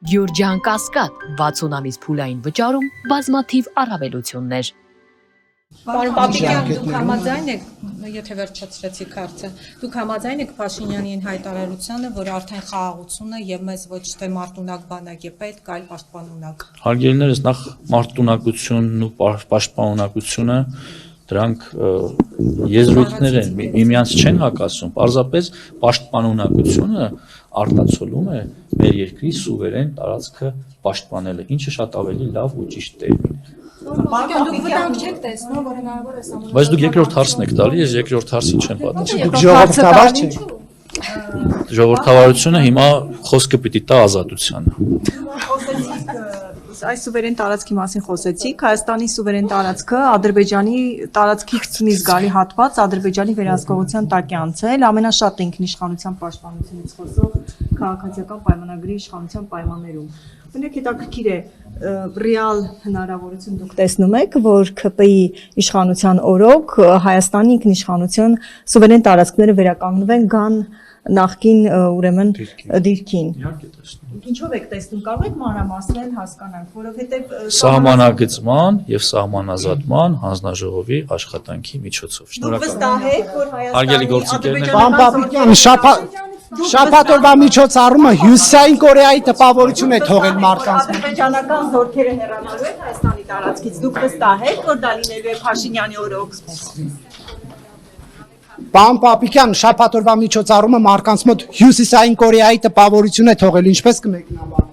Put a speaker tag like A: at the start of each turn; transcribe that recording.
A: Գյուրջան Կասկադ 60 ամիս փուլային վճարում բազմաթիվ առավելություններ։
B: Պարոն Պապիկյան, դուք համաձայն եք, եթե վերջացրեցիք հարցը, դուք համաձայն եք Փաշինյանին հայտարարությանը, որ արդեն խաղաղությունը եւ մեզ ոչ թե մարտունակ բանակ է պետք, այլ պաշտպանունակ։
C: Հարգելիներս, նախ մարտունակությունն ու պաշտպանունակությունը դրանք եզրույթներ են, միմյանց չեն հակասում, պարզապես պաշտպանունակությունը արտացոլում է մեր երկրի սուվերեն տարածքը պաշտպանելը, ինչը շատ ավելի լավ ու ճիշտ տերմին է։
B: Դուք վտանգ չեք տեսնում, որ հնարավոր է սահմանափակ։
C: Բայց դուք երկրորդ հարցն եք տալի, ես երկրորդ հարցին չեմ պատասխանում։
D: Դուք ժողովրդավար չեք։
C: Ժողովրդավարությունը հիմա խոսքը պիտի տա ազատությանը։
E: Այս սուվերեն տարածքի մասին խոսեցիք, Հայաստանի սուվերեն տարածքը Ադրբեջանի տարածքից ունի զգալի հատված, Ադրբեջանի վերահսկողության տակ է անցել, ամենաշատ ինքնիշխանության պաշտպանությունից խոսող քաղաքացիական պայմանագրի իշխանության պայմաններում։ Բնեք հետաքրքիր է, ռեալ հնարավորություն դուք տեսնում եք, որ ՔՊ-ի իշխանության օրոք Հայաստանի ինքնիշխանություն սուվերեն տարածքները վերականգնվեն գան նախկին ուրեմն դիրքին։
C: Իհարկե տեսնում։
E: Ինչով եք տեսնում, կարող եք մանրամասնել հասկանանք, որովհետև
C: Սահմանագծման եւ սահմանազատման հանձնաժողովի աշխատանքի միջոցով։
E: դուք վստահ եք, որ
C: Հարգելի գործընկերներ,
D: Պարոն Պապիկյան, շաբաթօրվա միջոցառումը Հյուսիսային Կորեայի տպավորություն է թողել մարդկանց։
E: ադրբեջանական զորքերը հեռանալու են Հայաստանի տարածքից, դուք վստահ եք, որ դա լինելու է Փաշինյանի օրոք։
D: Պարոն Պապիկյան, շաբաթօրվա միջոցառումը մարդկանց մոտ Հյուսիսային Կորեայի տպավորություն է թողել, ինչպես կմեկնաբանեք։